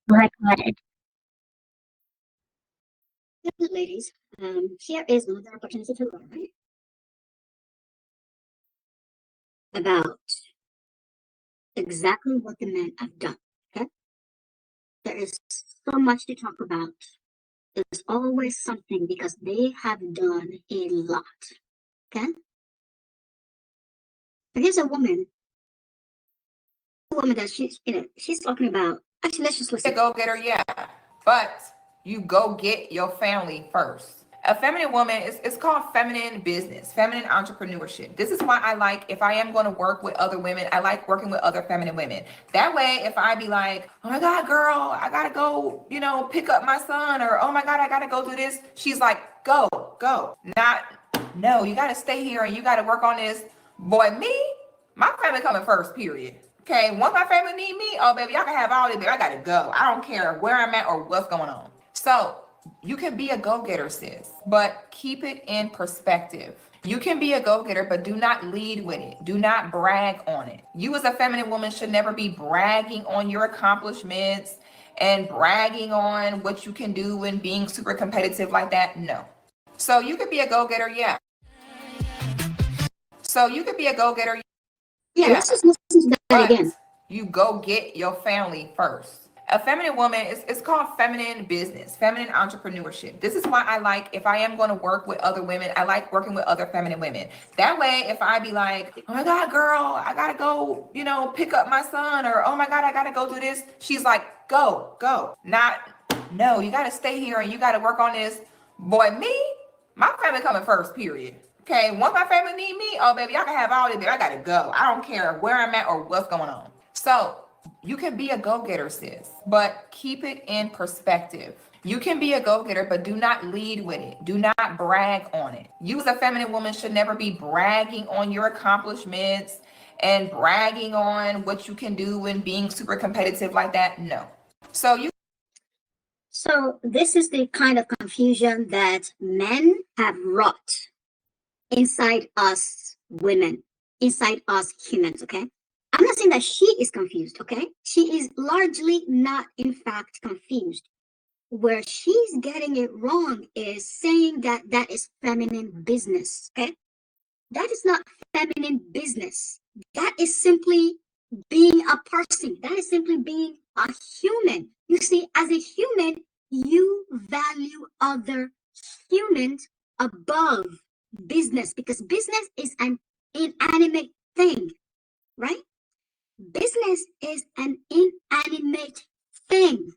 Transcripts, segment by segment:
Recorded. Ladies, here is another opportunity to learn about exactly what the men have done. Okay, there is so much to talk about. There's always something because they have done a lot. Okay, here's a woman that she's talking about. Actually, let's just listen. Go getter, yeah, but you go get your family first. A feminine woman is it's called feminine business, feminine entrepreneurship. This is why I like, if I am going to work with other women, I like working with other feminine women. That way, if I be like, oh my God, girl, I gotta go, pick up my son, or oh my God, I gotta go do this, she's like, go. Not, no, you gotta stay here and you gotta work on this. Boy, my family coming first, period. Okay, once my family need me, oh baby, y'all can have all this, baby. I gotta go. I don't care where I'm at or what's going on. So you can be a go-getter, sis, but keep it in perspective. You can be a go-getter, but do not lead with it. Do not brag on it. You as a feminine woman should never be bragging on your accomplishments and bragging on what you can do and being super competitive like that. No. So you could be a go-getter, yeah. So you could be a go-getter, Yeah, let's just listen to that but again. you go get your family first. A feminine woman is it's called feminine business, feminine entrepreneurship. This is why I like, if I am going to work with other women, I like working with other feminine women. That way, if I be like, oh my God, girl, I gotta go, pick up my son, or oh my God, I gotta go do this, she's like, go. Not, no, you gotta stay here and you gotta work on this. Boy, my family coming first, period. Okay, once my family need me, oh baby, y'all can have all this, baby. I gotta go. I don't care where I'm at or what's going on. So you can be a go-getter, sis, but keep it in perspective. You can be a go-getter, but do not lead with it. Do not brag on it. You as a feminine woman should never be bragging on your accomplishments and bragging on what you can do and being super competitive like that. No. So this is the kind of confusion that men have wrought inside us women, inside us humans, okay? I'm not saying that she is confused, okay? She is largely not, in fact, confused. Where she's getting it wrong is saying that that is feminine business, okay? That is not feminine business. That is simply being a person. That is simply being a human. You see, as a human, you value other humans above business because business is an inanimate thing, right? Business is an inanimate thing.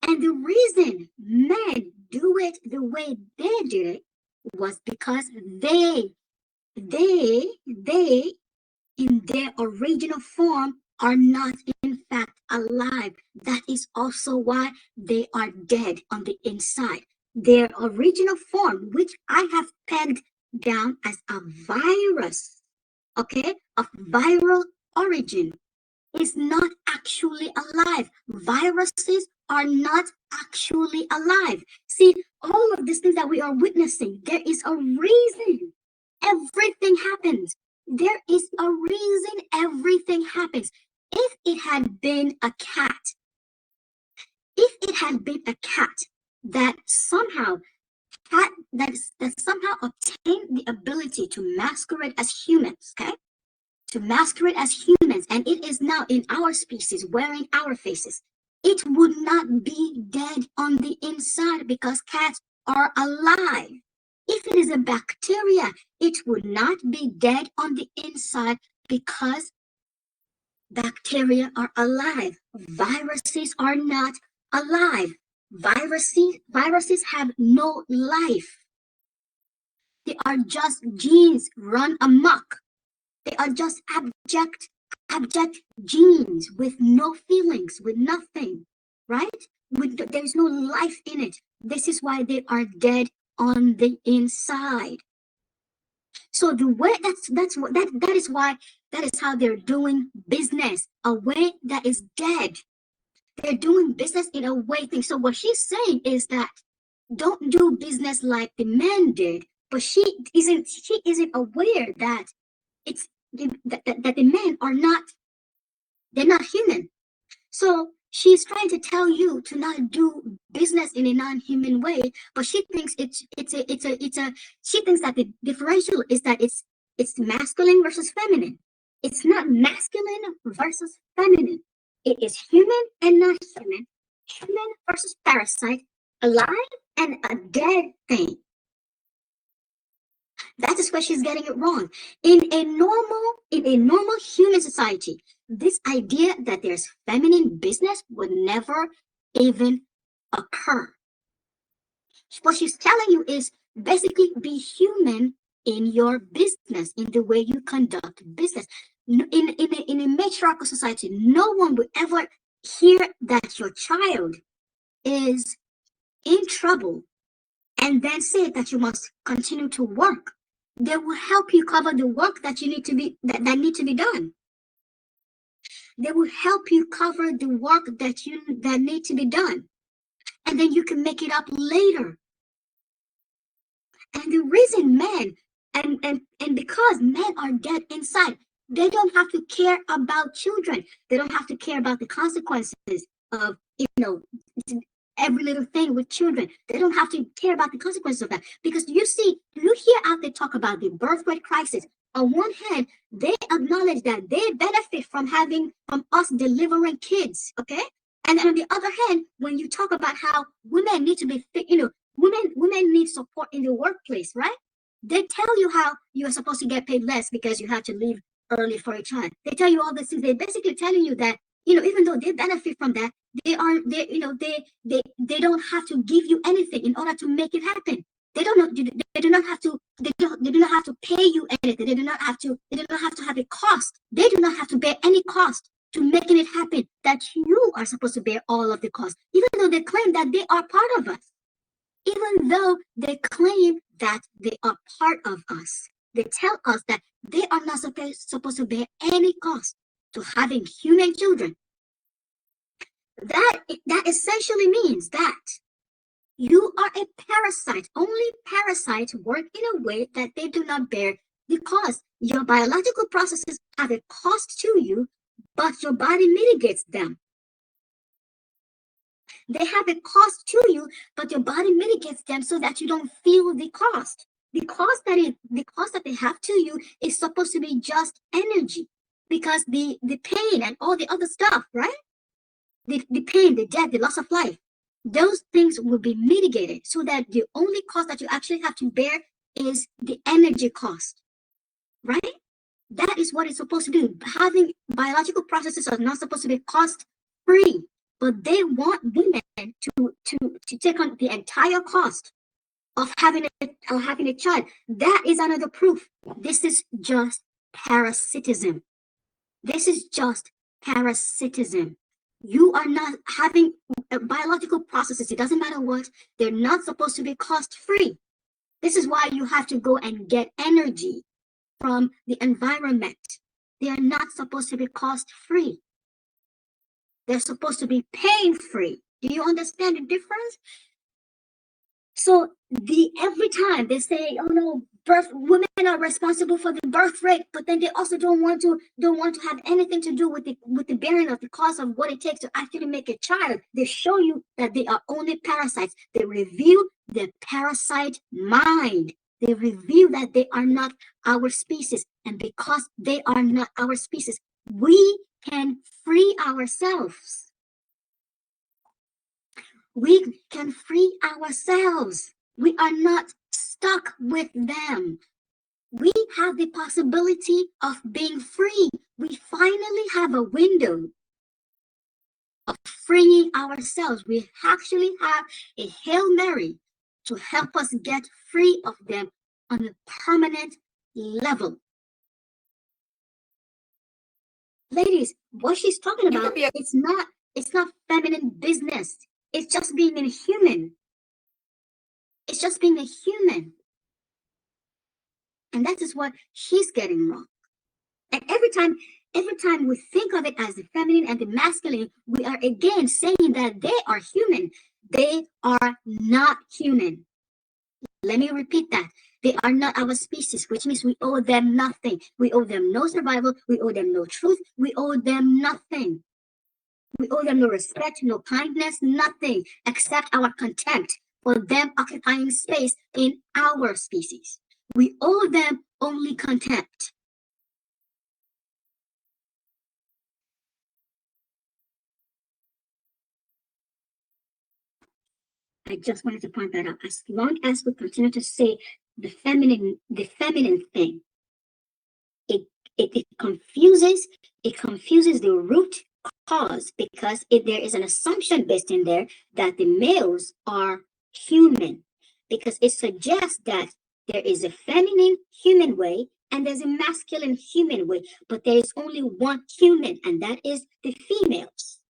And the reason men do it the way they do it was because they, in their original form, are not in fact alive. That is also why they are dead on the inside. Their original form, which I have pegged down as a virus, okay, of viral origin, is not actually alive. Viruses are not actually alive. See, all of these things that we are witnessing, there is a reason everything happens. There is a reason everything happens. If it had been a cat, that somehow obtained the ability to masquerade as humans, okay? To masquerade as humans, and it is now in our species wearing our faces, it would not be dead on the inside because cats are alive. If it is a bacteria, it would not be dead on the inside because bacteria are alive. Viruses are not alive. Viruses have no life. They are just genes run amok. They are just abject genes with no feelings, with nothing, right? There's no life in it. This is why they are dead on the inside. So the way that is how they're doing business, a way that is dead. They're doing business in a way thing. So what she's saying is that don't do business like the men did, but she isn't aware that it's that the men are not, they're not human. So she's trying to tell you to not do business in a non-human way, but she thinks she thinks that the differential is that it's masculine versus feminine. It's not masculine versus feminine. It is human and not human, human versus parasite, alive and a dead thing. That is where she's getting it wrong. In a normal human society, this idea that there's feminine business would never even occur. What she's telling you is basically be human in your business, in the way you conduct business. In a matriarchal society, no one would ever hear that your child is in trouble and then say that you must continue to work. They will help you cover the work that you need to be that need to be done. They will help you cover the work that need to be done. And then you can make it up later. And the reason and because men are dead inside, they don't have to care about children. They don't have to care about the consequences of, every little thing with children. They don't have to care about the consequences of that. Because you hear out there talk about the birth rate crisis. On one hand, they acknowledge that they benefit from us delivering kids, okay? And then on the other hand, when you talk about how women need to be fit, women need support in the workplace, right? They tell you how you are supposed to get paid less because you have to leave early for a child. They tell you all these things. They're basically telling you that, even though they benefit from that, they don't have to give you anything in order to make it happen. They do not have to they do not have to pay you anything. They do not have to have a cost. They do not have to bear any cost to making it happen. That you are supposed to bear all of the cost, even though they claim that they are part of us. Even though they claim that they are part of us, they tell us that they are not supposed to bear any cost to having human children. That essentially means that you are a parasite. Only parasites work in a way that they do not bear the cost. Your biological processes have a cost to you, but your body mitigates them. They have a cost to you, but your body mitigates them so that you don't feel the cost. The cost that they have to you is supposed to be just energy, because the pain and all the other stuff, right? The pain, the death, the loss of life, those things will be mitigated so that the only cost that you actually have to bear is the energy cost, right? That is what it's supposed to do. Having biological processes are not supposed to be cost free, but they want women to take on the entire cost of having a child. That is another proof. This is just parasitism. This is just parasitism. You are not having biological processes. It doesn't matter what. They're not supposed to be cost free. This is why you have to go and get energy from the environment. They are not supposed to be cost free. They're supposed to be pain free. Do you understand the difference? So every time they say, "Oh no, women are responsible for the birth rate," but then they also don't want to have anything to do with the bearing of the cost of what it takes to actually make a child. They show you that they are only parasites. They reveal the parasite mind. They reveal that they are not our species, and because they are not our species, we can free ourselves. We can free ourselves. We are not stuck with them. We have the possibility of being free. We finally have a window of freeing ourselves. We actually have a Hail Mary to help us get free of them on a permanent level. Ladies, what she's talking about, it's not feminine business. It's just being a human. It's just being a human. And that is what she's getting wrong. And every time we think of it as the feminine and the masculine, we are again saying that they are human. They are not human. Let me repeat that. They are not our species, which means we owe them nothing. We owe them no survival. We owe them no truth. We owe them nothing. We owe them no respect, no kindness, nothing except our contempt for them occupying space in our species. We owe them only contempt. I just wanted to point that out. As long as we continue to say the feminine thing, it confuses the root cause, because there is an assumption based in there that the males are human, because it suggests that there is a feminine human way and there's a masculine human way, but there is only one human, and that is the females.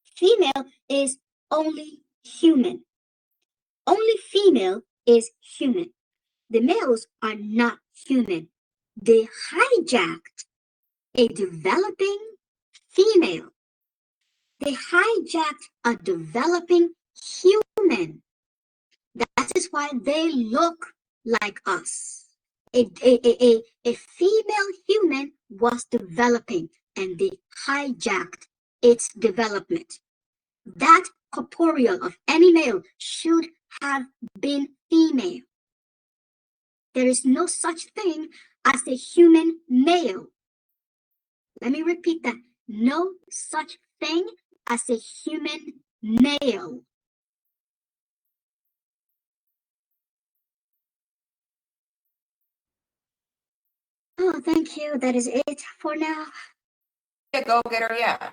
Female is only human. Only female is human. The males are not human. They hijacked a developing female. They hijacked a developing human. That is why they look like us. A female human was developing, and they hijacked its development. That corporeal of any male should have been female. There is no such thing as a human male. Let me repeat that. No such thing as a human male. Oh, thank you. That is it for now. Go getter, yeah.